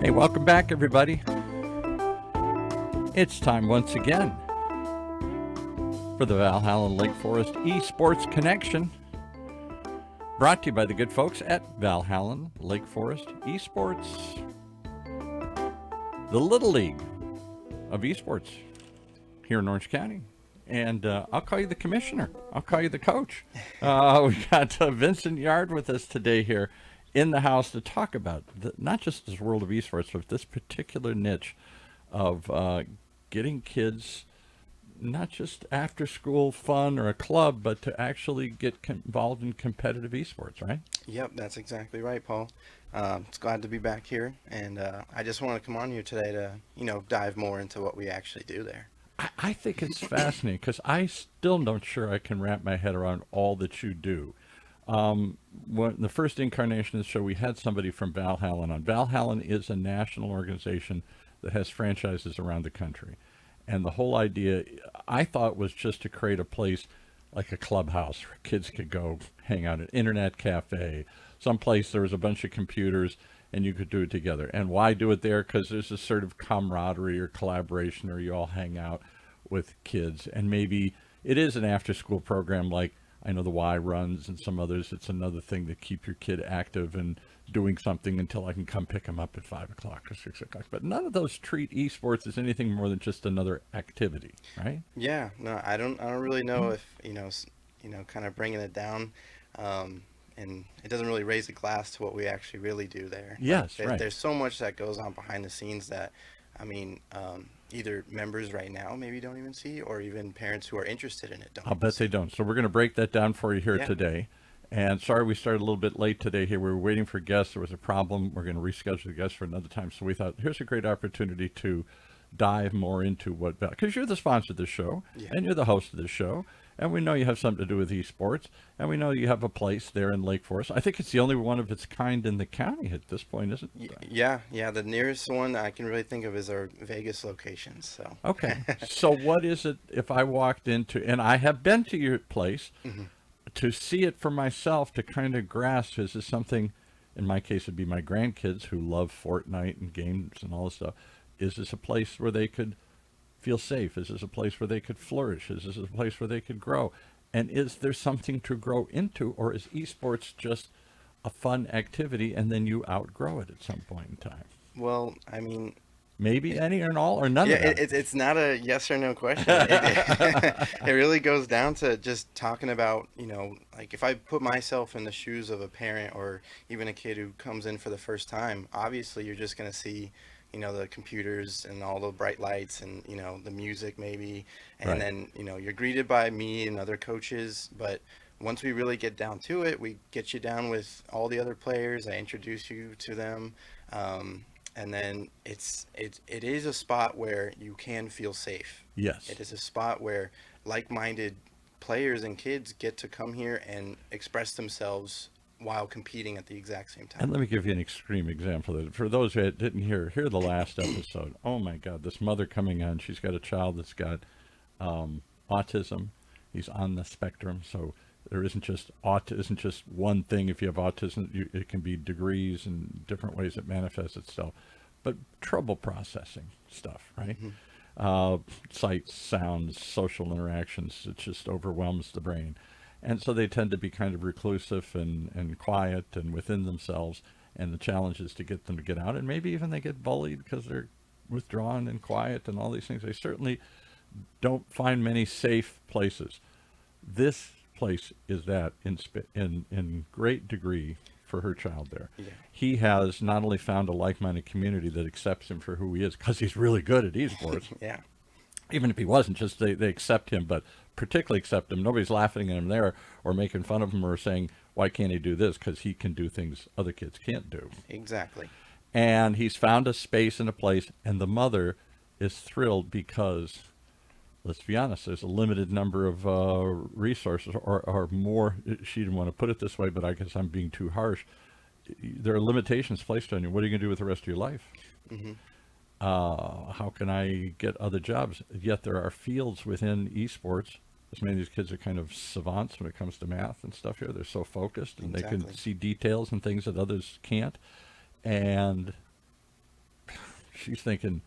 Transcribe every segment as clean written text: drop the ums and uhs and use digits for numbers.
Hey, welcome back, everybody. It's time once again for the Valhallan Lake Forest Esports Connection, brought to you by the good folks at Valhallan Lake Forest Esports, the Little League of Esports here in Orange County. And I'll call you the commissioner. I'll call you the coach. We've got Vincent Yard with us today here in the house to talk about not just this world of esports, but this particular niche of getting kids not just after school fun or a club, but to actually get involved in competitive esports, right? Yep, that's exactly right, Paul. It's glad to be back here, and I just want to come on here today to, dive more into what we actually do there. I think it's fascinating because I still not sure I can wrap my head around all that you do. When the first incarnation of the show, we had somebody from Valhallan on. Valhallan is a national organization that has franchises around the country. And the whole idea, I thought, was just to create a place like a clubhouse where kids could go hang out, an internet cafe, someplace there was a bunch of computers and you could do it together. And why do it there? Because there's a sort of camaraderie or collaboration, or you all hang out with kids. And maybe it is an after-school program like I know the Y runs and some others. It's another thing to keep your kid active and doing something until I can come pick them up at 5 o'clock or 6 o'clock. But none of those treat esports as anything more than just another activity, right? Yeah, no, I don't really know if kind of bringing it down, and it doesn't really raise the glass to what we actually really do there. Yes, right. There's so much that goes on behind the scenes that, either members right now maybe don't even see, or even parents who are interested in it don't. I'll bet they don't. So we're going to break that down for you here Yeah. today. And sorry we started a little bit late today here. We were waiting for guests. There was a problem. We're going to reschedule the guests for another time. So we thought, here's a great opportunity to dive more into what, because you're the sponsor of the show, Yeah. and you're the host of the show, and we know you have something to do with esports, and we know you have a place there in Lake Forest. I think it's the only one of its kind in the county at this point, isn't it? Yeah. The nearest one I can really think of is our Vegas location. So. Okay. So what is it if I walked into, and I have been to your place, Mm-hmm. to see it for myself, to kind of grasp, is this something, in my case it'd be my grandkids who love Fortnite and games and all this stuff. Is this a place where they could feel safe? Is this a place where they could flourish? Is this a place where they could grow? And is there something to grow into, or is esports just a fun activity and then you outgrow it at some point in time? Well, Maybe any or all or none of that. It's not a yes or no question. It really goes down to just talking about, like if I put myself in the shoes of a parent or even a kid who comes in for the first time, obviously you're just going to see, the computers and all the bright lights and, the music maybe. And Right. then, you're greeted by me and other coaches. But once we really get down to it, we get you down with all the other players. I introduce you to them. And then it is a spot where you can feel safe. Yes. It is a spot where like-minded players and kids get to come here and express themselves while competing at the exact same time. And let me give you an extreme example. For those who didn't hear the last episode. Oh my God, this mother coming on, she's got a child that's got autism. He's on the spectrum, so there isn't just one thing. If you have autism, it can be degrees and different ways it manifests itself. But trouble processing stuff, right? Mm-hmm. Sights, sounds, social interactions, it just overwhelms the brain. And so they tend to be kind of reclusive and quiet and within themselves. And the challenge is to get them to get out. And maybe even they get bullied because they're withdrawn and quiet and all these things. They certainly don't find many safe places. This place is that in great degree for her child there. Yeah. He has not only found a like-minded community that accepts him for who he is, because he's really good at esports. Yeah. Even if he wasn't, just they accept him, but particularly accept him. Nobody's laughing at him there or making fun of him or saying, why can't he do this? Because he can do things other kids can't do. Exactly. And he's found a space and a place, and the mother is thrilled because, let's be honest, there's a limited number of resources or more. She didn't want to put it this way, but I guess I'm being too harsh. There are limitations placed on you. What are you going to do with the rest of your life? Mm-hmm. How can I get other jobs? Yet there are fields within esports. As many of these kids are kind of savants when it comes to math and stuff here. They're so focused and They can see details and things that others can't. And she's thinking,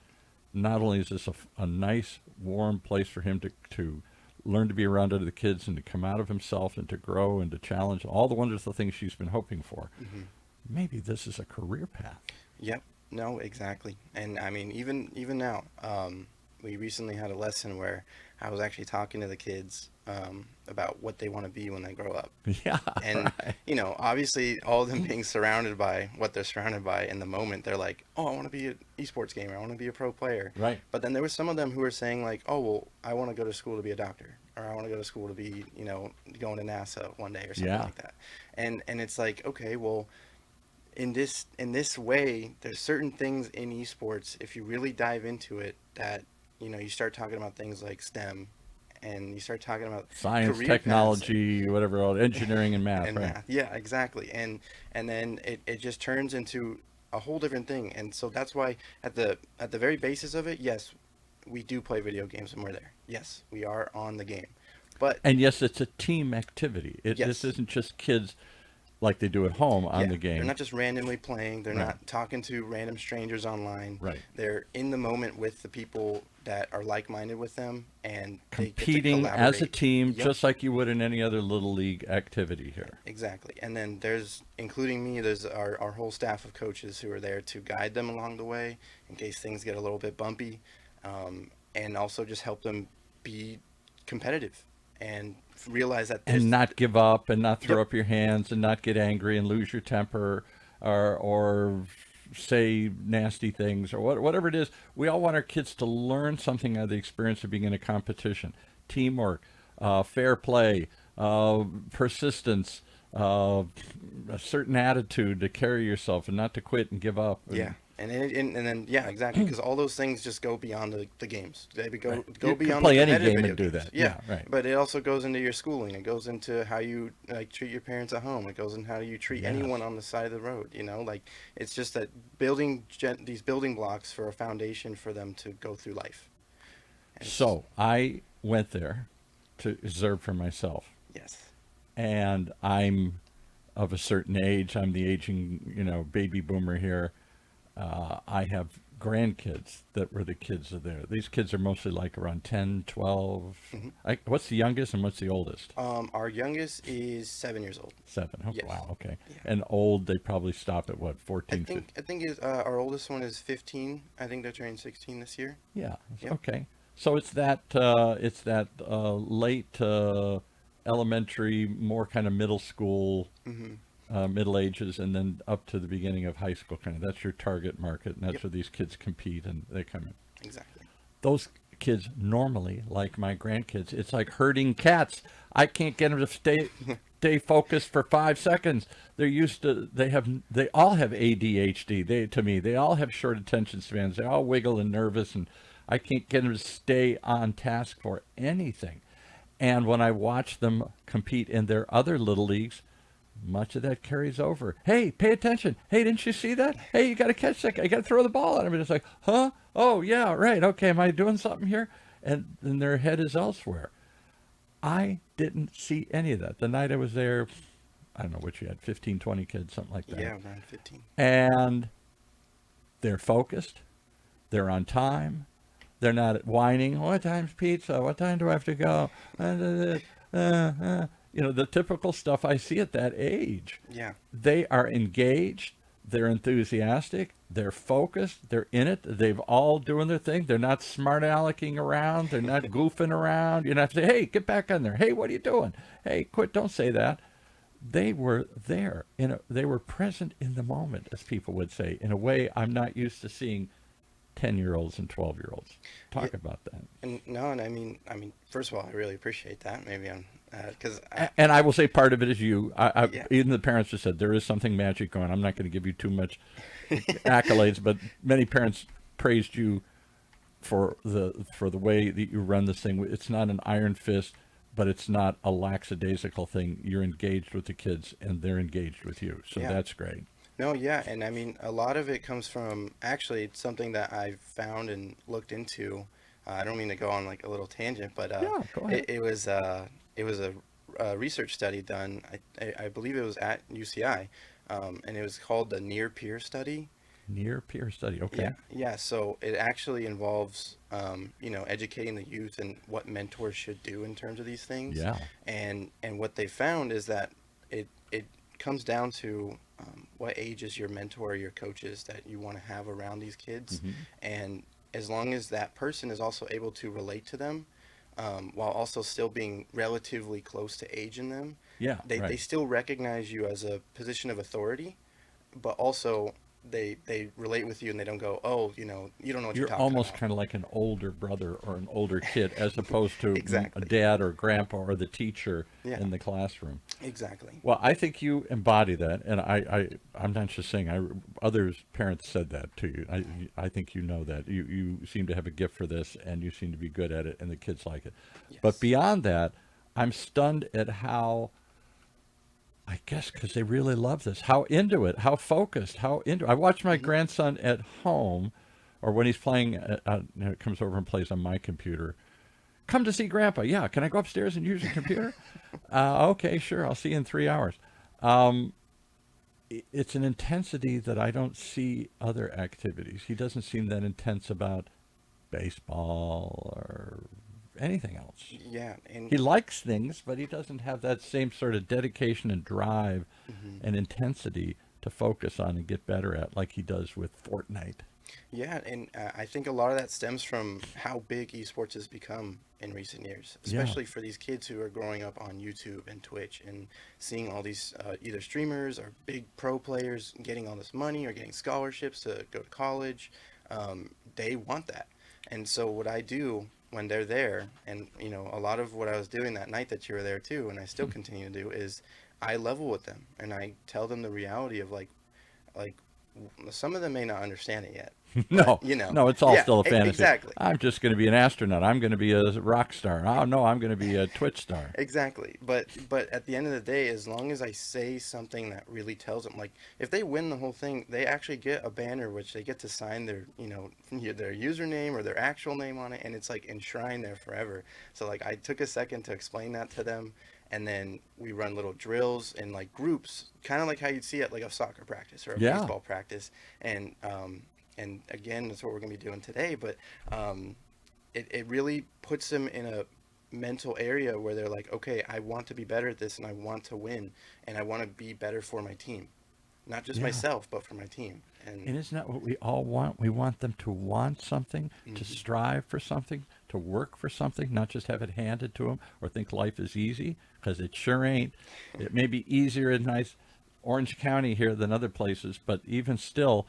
not only is this a nice, warm place for him to learn to be around other kids and to come out of himself and to grow and to challenge all the wonderful things she's been hoping for. Hmm. Maybe this is a career path. Yep. No, exactly. And I mean, even now, we recently had a lesson where I was actually talking to the kids about what they want to be when they grow up. Yeah, And, right. obviously, all of them being surrounded by what they're surrounded by in the moment, they're like, oh, I want to be an esports gamer. I want to be a pro player. Right. But then there were some of them who were saying, like, oh, well, I want to go to school to be a doctor. Or I want to go to school to be, going to NASA one day or something Yeah. like that. And it's like, okay, well, in this way, there's certain things in esports, if you really dive into it, that, you start talking about things like STEM, and you start talking about Science, career paths technology, whatever, all engineering and math, and right? math. Yeah, exactly. And then it just turns into a whole different thing. And so that's why at the very basis of it, yes, we do play video games when we're there. Yes, we are on the game. But And yes, it's a team activity. Yes. This isn't just kids like they do at home on yeah, the game. they're not just randomly playing. They're Right. not talking to random strangers online. Right. They're in the moment with the people that are like-minded with them, and they get to Competing as a collaborate. team, Yep. just like you would in any other little league activity here. Exactly. And then there's, including me, there's our whole staff of coaches who are there to guide them along the way in case things get a little bit bumpy, and also just help them be competitive and realize that there's, And not give up and not throw Yep. up your hands and not get angry and lose your temper or say nasty things or whatever it is. We all want our kids to learn something out of the experience of being in a competition. Teamwork, fair play, persistence, a certain attitude to carry yourself and not to quit and give up. yeah. And then yeah, exactly, because all those things just go beyond the games. They go Right. go You can beyond play the any competitive game video and do games. that. Yeah. Yeah, right. But it also goes into your schooling. It goes into how you treat your parents at home. It goes into how you treat Yes. anyone on the side of the road. Like it's just that these building blocks for a foundation for them to go through life. And it's- So I went there to observe for myself. yes, And I'm of a certain age. I'm the aging, baby boomer here. I have grandkids that were the kids of there. These kids are mostly like around 10, 12. Mhm. What's the youngest and what's the oldest? our youngest is 7 years old. 7. Oh, Yes. wow, okay. Yeah. And old, they probably stop at what, I 14, think 15? our oldest one is 15. I think they're turning 16 this year. Yeah, Yep. okay. So it's that late elementary, more kind of middle school, Hmm. middle ages, and then up to the beginning of high school. Kind of that's your target market, and that's Yep. where these kids compete and they come in. Exactly. Those kids normally, like my grandkids, it's like herding cats. I can't get them to stay focused for 5 seconds. They're used to they all have ADHD. They all have short attention spans. They all wiggle and nervous, and I can't get them to stay on task for anything. And when I watch them compete in their other little leagues, much of that carries over. Hey, pay attention. Hey, didn't you see that? Hey, you got to catch that. You got to throw the ball at him. And it's like, huh? Oh, yeah, right. Okay, am I doing something here? And then their head is elsewhere. I didn't see any of that. The night I was there, I don't know what you had, 15, 20 kids, something like that. Yeah, around 15. And they're focused. They're on time. They're not whining. What time's pizza? What time do I have to go? The typical stuff I see at that age. Yeah. They are engaged. They're enthusiastic. They're focused. They're in it. They've all doing their thing. They're not smart alecking around. They're not goofing around. You don't have to say, hey, get back on there. Hey, what are you doing? Hey, quit. Don't say that. They were there. They were present in the moment, as people would say, in a way I'm not used to seeing 10-year-olds and 12-year-olds. Talk about that. And no, and I mean, first of all, I really appreciate that. Maybe I'm, because And I will say part of it is you. Yeah. Even the parents have said there is something magic going. I'm not going to give you too much accolades, but many parents praised you for the way that you run this thing. It's not an iron fist, but it's not a lackadaisical thing. You're engaged with the kids, and they're engaged with you. So Yeah. that's great. no, yeah, and I mean, a lot of it comes from actually it's something that I've found and looked into. I don't mean to go on like a little tangent, but Yeah, go ahead. it was a research study done. I believe it was at UCI, and it was called the near peer study. Near peer study. Okay. Yeah. So it actually involves, educating the youth and what mentors should do in terms of these things. Yeah. And what they found is that it comes down to what age is your mentor or your coaches that you want to have around these kids, Hmm. and as long as that person is also able to relate to them, while also still being relatively close to age in them, Yeah. they Right. still recognize you as a position of authority, but also they relate with you and they don't go, oh, you don't know what you're You're talking almost about. kind of like an older brother or an older kid, as opposed to a Exactly. dad or grandpa or the teacher Yeah, in the classroom. exactly. Well, I think you embody that, and I'm not just saying. Others parents said that to you. I think you know that. You seem to have a gift for this, and you seem to be good at it, and the kids like it. But Yes. beyond that, I'm stunned at how, I guess, because they really love this, how into it, how focused, how into. I watch my Hmm. grandson at home, or when he's playing. Comes over and plays on my computer. Come to see Grandpa. Yeah, can I go upstairs and use your computer? Okay, sure. I'll see you in 3 hours. Um, it's an intensity that I don't see other activities. He doesn't seem that intense about baseball or anything else. Yeah, and He likes things, but he doesn't have that same sort of dedication and drive mhm. and intensity to focus on and get better at like he does with Fortnite. Yeah, and I think a lot of that stems from how big esports has become in recent years, Yeah. especially for these kids who are growing up on YouTube and Twitch and seeing all these either streamers or big pro players getting all this money or getting scholarships to go to college. They want that. And so what I do when they're there, and a lot of what I was doing that night that you were there too, and I still continue to do, is I level with them and I tell them the reality of like some of them may not understand it yet, but No, no, it's all yeah, still a fantasy. exactly. I'm just going to be an astronaut. I'm going to be a rock star. Oh no, I'm going to be a Twitch star. Exactly. But at the end of the day, as long as I say something that really tells them, like if they win the whole thing, they actually get a banner which they get to sign their, their username or their actual name on it, and it's like enshrined there forever. So like I took a second to explain that to them, and then we run little drills in like groups, kind of like how you'd see at like a soccer practice or a Yeah. baseball practice, and again, that's what we're gonna be doing today, but it really puts them in a mental area where they're like, okay, I want to be better at this and I want to win and I want to be better for my team. Not just Yeah. myself, but for my team. And And isn't that what we all want? We want them to want something, to mhm, strive for something, to work for something, not just have it handed to them or think life is easy, because it sure ain't. It may be easier in nice Orange County here than other places, but even still,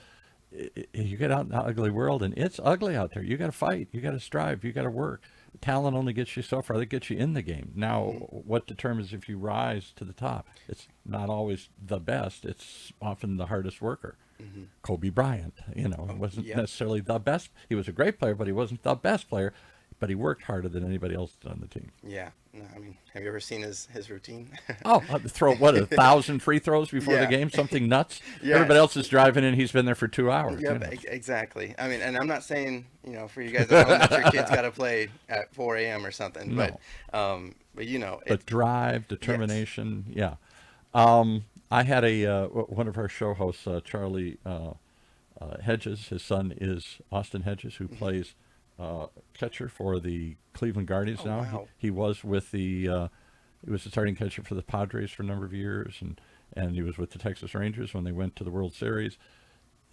you get out in the ugly world and it's ugly out there. You got to fight, you got to strive, you got to work. Talent only gets you so far. That gets you in the game. Now, mhm, what determines if you rise to the top? It's not always the best. It's often the hardest worker. mhm. Kobe Bryant, Oh, wasn't yep. necessarily the best. He was a great player, but he wasn't the best player. But he worked harder than anybody else did on the team. Yeah. No, I mean, have you ever seen his routine? Oh, throw what, 1,000 free throws before the Yeah. game? Something nuts. Yeah. Everybody else is driving in. He's been there for 2 hours. Yep, exactly. I mean, and I'm not saying, for you guys at home that your kids got to play at 4 a.m. or something, No, but but it, drive, yes. determination. Yeah. I had one of our show hosts, Charlie Hedges. His son is Austin Hedges, who Mhm. plays catcher for the Cleveland Guardians Oh, now. wow. He was with he was the starting catcher for the Padres for a number of years, and he was with the Texas Rangers when they went to the World Series.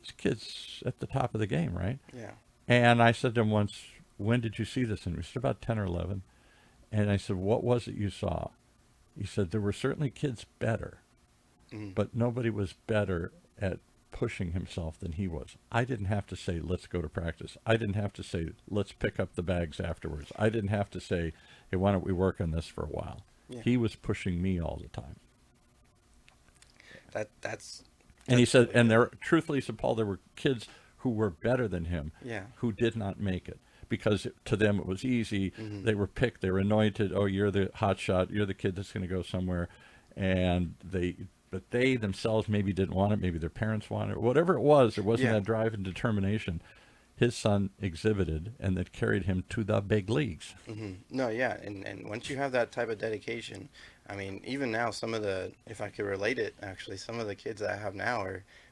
This kid's at the top of the game, right? Yeah. And I said to him once, "When did you see this?" And he was about 10 or 11. And I said, "What was it you saw?" He said, "There were certainly kids better, Mhm. but nobody was better at pushing himself than he was. I didn't have to say, let's go to practice. I didn't have to say, let's pick up the bags afterwards. I didn't have to say, hey, why don't we work on this for a while?" Yeah. He was pushing me all the time. That's And he that's said, really and good. truthfully, he said, Paul, there were kids who were better than him Yeah. who did not make it because to them it was easy. Mhm. They were picked, they were anointed. Oh, you're the hot shot. You're the kid that's going to go somewhere. But they themselves maybe didn't want it. Maybe their parents wanted it. Whatever it was, there wasn't Yeah. that drive and determination his son exhibited, and that carried him to the big leagues. No, yeah, and once you have that type of dedication, I mean, even now, if I could relate it, actually, some of the kids that I have now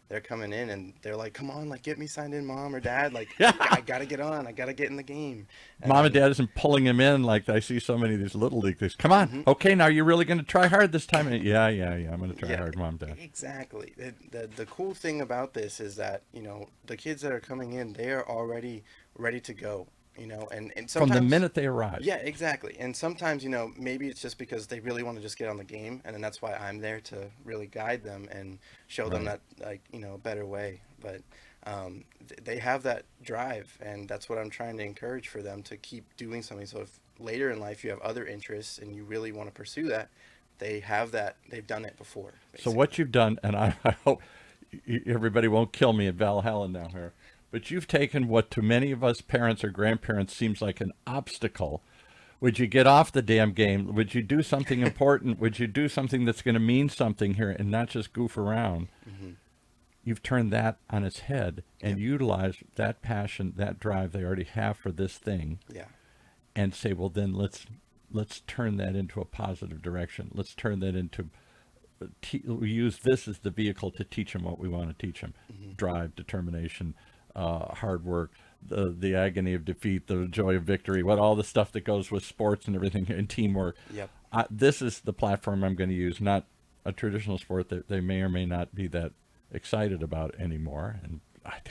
they're coming in and they're like, come on, like, get me signed in, mom or dad. Like, I gotta get on. I gotta get in the game. Mom and And, dad isn't pulling him in like I see so many of these little league things. Come on, hmm okay, now you're really going to try hard this time. And yeah, I'm going to try yeah, hard, mom, dad. exactly. The cool thing about this is that, the kids that are coming in, they are already ready to go, and From the sometimes. minute they arrive. Yeah, exactly. And sometimes, maybe it's just because they really want to just get on the game, and then that's why I'm there to really guide them and show them Right. that, like, a better way. But they have that drive, and that's what I'm trying to encourage for them to keep doing something. So if later in life you have other interests and you really want to pursue that, they have that. They've done it before, So what basically. you've done, and I hope everybody won't kill me at Valhallan now here, but you've taken what to many of us parents or grandparents seems like an obstacle. Would you get off the damn game? Would you do something important? Would you do something that's going to mean something here and not just goof around? Hmm. You've turned that on its head and Yep. utilized that passion, that drive they already have for this thing, Yeah. and say, well, then let's turn that into a positive direction. Let's turn that into we use this as the vehicle to teach them what we want to teach them: Hmm. drive, determination, hard work, the agony of defeat, the joy of victory, what all the stuff that goes with sports and everything, and teamwork. Yep. This is the platform I'm going to use, not a traditional sport that they may or may not be that excited about anymore, and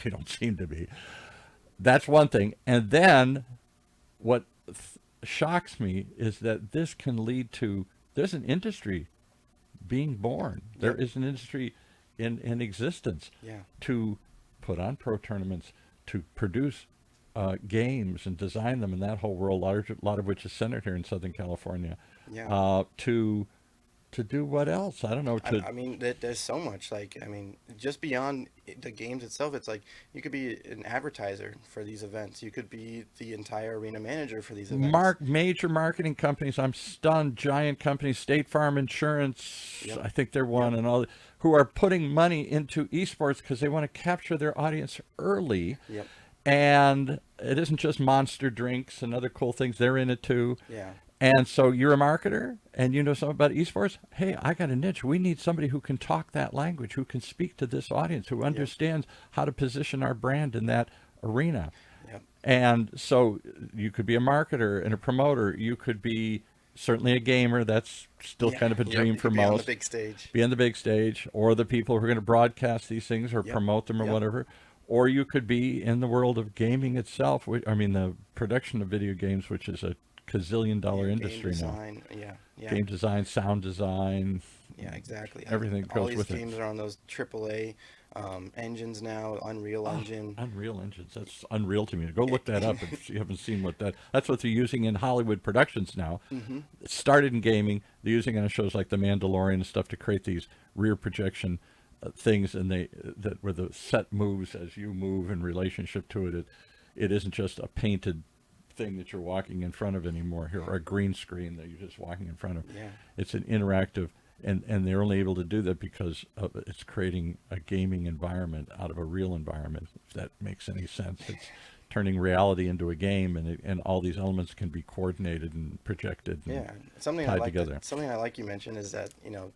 they don't seem to be. That's one thing. And then what shocks me is that this can lead to there's an industry being born. There Yep. is an industry in existence Yeah. to put on pro tournaments, to produce games and design them in that whole world, lot of which is centered here in Southern California, Yeah. to do what else? I don't know. To I mean, there's so much. Like, I mean, just beyond the games itself, it's like you could be an advertiser for these events. You could be the entire arena manager for these events. major marketing companies. I'm stunned. Giant companies, State Farm Insurance, Yep. I think they're Yep. one, and all who are putting money into esports because they want to capture their audience early. Yep. And it isn't just Monster drinks and other cool things. They're in it too. Yeah. And so you're a marketer and you know something about esports. Hey, I got a niche. We need somebody who can talk that language, who can speak to this audience, who Yep. understands how to position our brand in that arena. Yep. And so you could be a marketer and a promoter. You could be certainly a gamer. That's still Yeah. kind of a Yep. dream You for could be on the most. big stage. Be on the big stage, or the people who are going to broadcast these things or Yep. promote them or Yep. whatever. Or you could be in the world of gaming itself. I mean, the production of video games, which is a gazillion-dollar Yeah. Game industry now. design. Yeah. Yeah. Game design, sound design, Yeah. Exactly. everything that All goes these with games it. are on those AAA engines now. Unreal Oh, Engine. Unreal Engines. That's unreal to me. Go look that up if you haven't seen that's what they're using in Hollywood productions now. Hmm. It started in gaming. They're using it on shows like The Mandalorian and stuff to create these rear projection things, and that where the set moves as you move in relationship to it. It isn't just a painted thing that you're walking in front of anymore here, or a green screen that you're just walking in front of. Yeah. It's an interactive, and they're only able to do that because it's creating a gaming environment out of a real environment, if that makes any sense. It's turning reality into a game, and all these elements can be coordinated and projected and Yeah. Something I tied like. together. Something I like you mentioned is that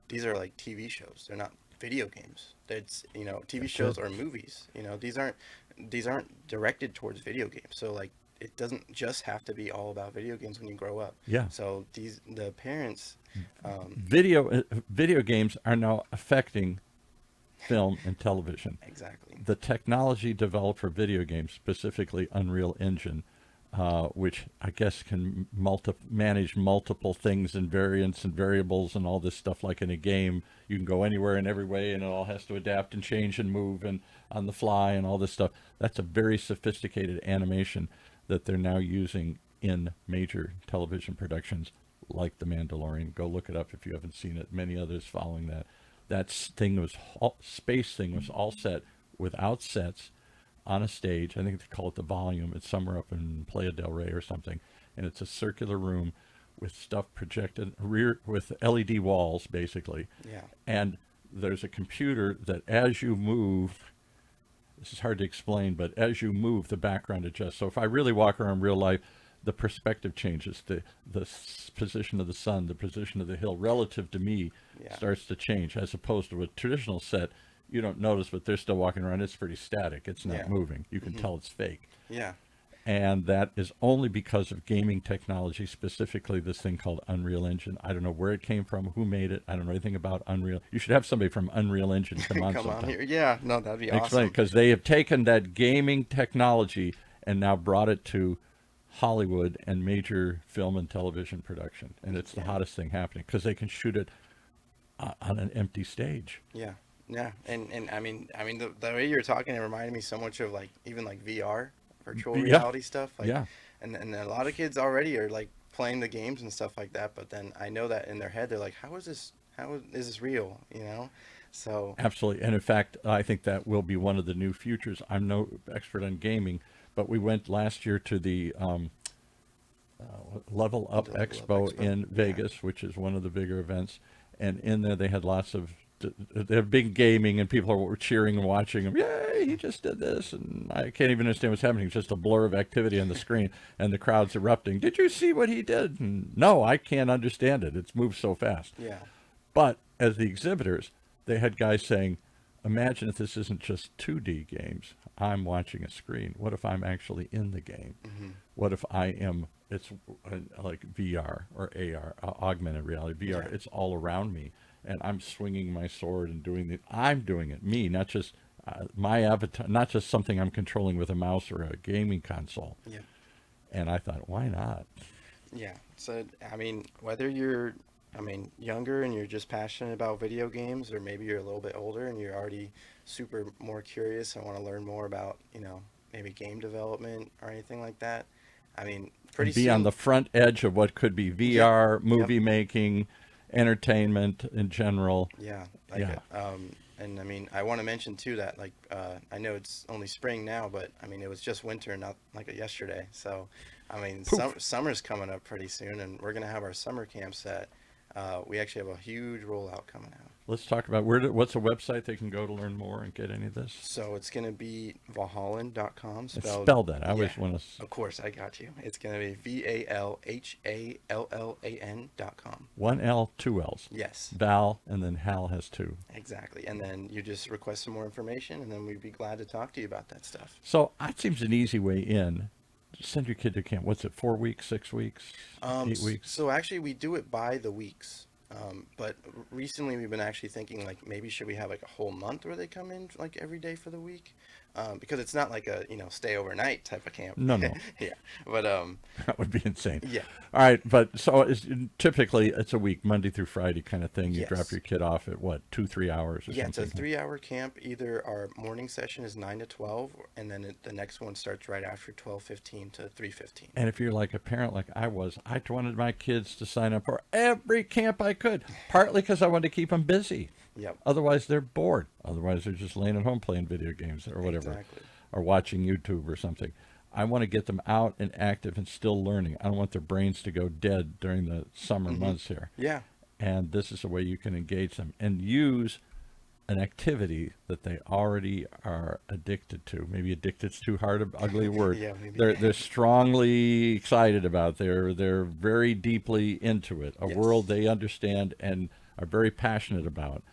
these are like TV shows. They're not video games. It's TV That's shows it. or movies. These aren't directed towards video games. So like it doesn't just have to be all about video games when you grow up. Yeah. So the parents. Video games are now affecting film and television. Exactly. The technology developed for video games, specifically Unreal Engine, which I guess can manage multiple things and variants and variables and all this stuff like in a game. You can go anywhere and every way, and it all has to adapt and change and move and on the fly and all this stuff. That's a very sophisticated animation that they're now using in major television productions like The Mandalorian. Go look it up if you haven't seen it. Many others following that. Space thing was all set without sets on a stage. I think they call it the Volume. It's somewhere up in Playa del Rey or something, and it's a circular room with stuff projected with LED walls basically. Yeah. And there's a computer that as you move, this is hard to explain, but as you move, the background adjusts. So if I really walk around real life, the perspective changes, position of the sun, the position of the hill relative to me Yeah. starts to change, as opposed to a traditional set. You don't notice, but they're still walking around. It's pretty static. It's not Yeah. moving. You can tell it's fake. Yeah. And that is only because of gaming technology, specifically this thing called Unreal Engine. I don't know where it came from, who made it. I don't know anything about Unreal. You should have somebody from Unreal Engine come on Come on sometime. here. Yeah. No, that'd be Explain, awesome. because they have taken that gaming technology and now brought it to Hollywood and major film and television production. And it's the hottest thing happening because they can shoot it on an empty stage. Yeah. Yeah. And I mean, the way you're talking, it reminded me so much of like even like VR, virtual reality stuff. Like, Yeah. And a lot of kids already are like playing the games and stuff like that. But then I know that in their head, they're like, how is this real? You know? So Absolutely. And in fact, I think that will be one of the new futures. I'm no expert on gaming, but we went last year to the Level Up The Level Up Expo Expo. in Yeah. Vegas, which is one of the bigger events. And in there, they had lots of, they're big gaming, and people were cheering and watching them. Yay, he just did this. And I can't even understand what's happening. It's just a blur of activity on the screen, and the crowd's erupting. Did you see what he did? And no, I can't understand it. It's moved so fast. yeah. But as the exhibitors, they had guys saying, imagine if this isn't just 2D games. I'm watching a screen. What if I'm actually in the game? What if I am, it's like VR or AR, augmented reality, VR. Yeah. It's all around me. And I'm swinging my sword and I'm doing it, me, not just my avatar, not just something I'm controlling with a mouse or a gaming console. Yeah. And I thought, why not? Yeah. So, I mean, whether you're, younger and you're just passionate about video games, or maybe you're a little bit older and you're already super more curious and want to learn more about, maybe game development or anything like that. I mean, pretty Be soon. on the front edge of what could be VR, movie making, entertainment in general. Yeah. Like Yeah. And I want to mention too that I know it's only spring now, but it was just winter, not like yesterday. So, summer's coming up pretty soon, and we're gonna have our summer camp set. We actually have a huge rollout coming out. Let's talk about what's a website they can go to learn more and get any of this? So it's going to be Valhallan.com. Spell that. I always want to. Of course, I got you. It's going to be VALHALLAN.com. One L, two L's. Yes, Val, and then Hal has two. exactly. And then you just request some more information, and then we'd be glad to talk to you about that stuff. So that seems an easy way in. Send your kid to camp. What's it, 4 weeks, 6 weeks, 8 weeks? So actually, we do it by the weeks. But recently we've been actually thinking like maybe should we have like a whole month where they come in like every day for the week, because it's not like a stay overnight type of camp. No. Yeah, but That would be insane. yeah. All right, but so typically it's a week, Monday through Friday kind of thing. You Yes. drop your kid off at what, 2-3 hours or Yeah, it's something? a 3-hour camp. Either our morning session is 9 to 12, and then the next one starts right after 12:15 to 3:15. And if you're like a parent like I was, I wanted my kids to sign up for every camp I could, partly because I wanted to keep them busy. Yep. Otherwise, they're bored. Otherwise, they're just laying at home playing video games or whatever, Exactly. or watching YouTube or something. I want to get them out and active and still learning. I don't want their brains to go dead during the summer months here. Yeah. And this is a way you can engage them and use an activity that they already are addicted to. Maybe addicted's too hard an ugly word. Yeah, maybe. They're strongly excited about. They're very deeply into it. A Yes. world they understand and are very passionate about.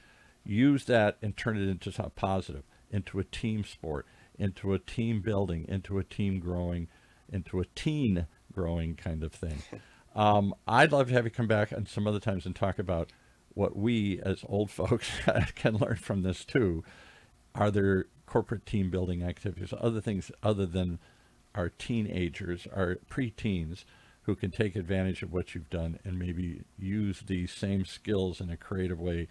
Use that and turn it into something positive, into a team sport, into a team building, into a team growing, into a teen growing kind of thing. I'd love to have you come back and some other times and talk about what we as old folks can learn from this too. Are there corporate team building activities, other things other than our teenagers, our preteens, who can take advantage of what you've done and maybe use these same skills in a creative way,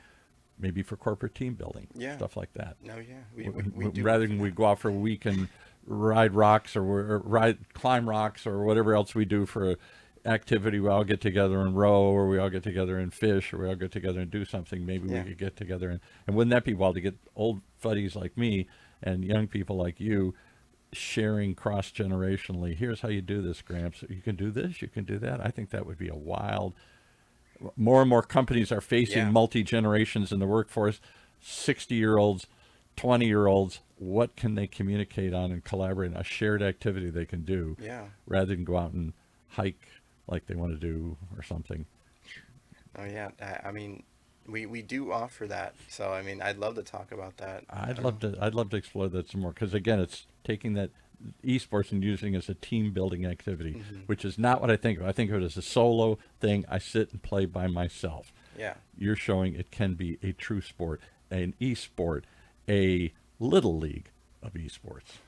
maybe for corporate team building, Yeah. stuff like that. No, yeah. We do. Rather than we go out for a week and ride rocks or climb rocks or whatever else we do for activity, we all get together and row, or we all get together and fish, or we all get together and do something. Maybe Yeah. we could get together and wouldn't that be wild to get old buddies like me and young people like you sharing cross-generationally? Here's how you do this, Gramps. You can do this, you can do that. I think that would be a wild. More and more companies are facing Yeah. multi-generations in the workforce. 60-year-olds, 20-year-olds, what can they communicate on and collaborate on? A shared activity they can do Yeah. rather than go out and hike like they want to do or something. Oh yeah, I mean, we do offer that. So I mean, I'd love to talk about that. I'd love to explore that some more, because again, it's taking that esports and using it as a team building activity, which is not what I think of. I think of it as a solo thing. I sit and play by myself. Yeah. You're showing it can be a true sport, an esport, a little league of esports.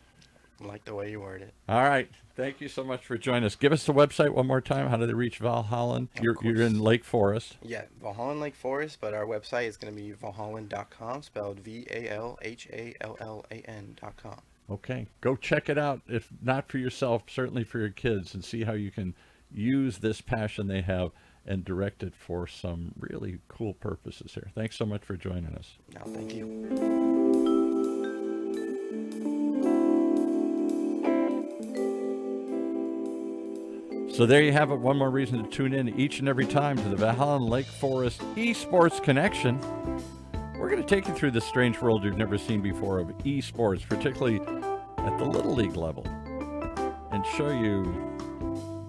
I like the way you word it. All right. Thank you so much for joining us. Give us the website one more time. How do they reach Valhallan? You're in Lake Forest. Yeah, Valhallan Lake Forest, but our website is going to be valhallan.com, spelled VALHALLAN.com. Okay. Go check it out. If not for yourself, certainly for your kids, and see how you can use this passion they have and direct it for some really cool purposes here. Thanks so much for joining us. No, thank you. So there you have it. One more reason to tune in each and every time to the Valhallan Lake Forest Esports Connection. We're going to take you through this strange world you've never seen before of esports, particularly at the Little League level, and show you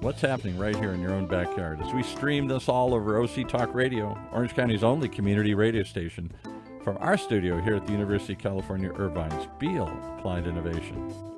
what's happening right here in your own backyard as we stream this all over OC Talk Radio, Orange County's only community radio station, from our studio here at the University of California, Irvine's Beale Applied Innovation.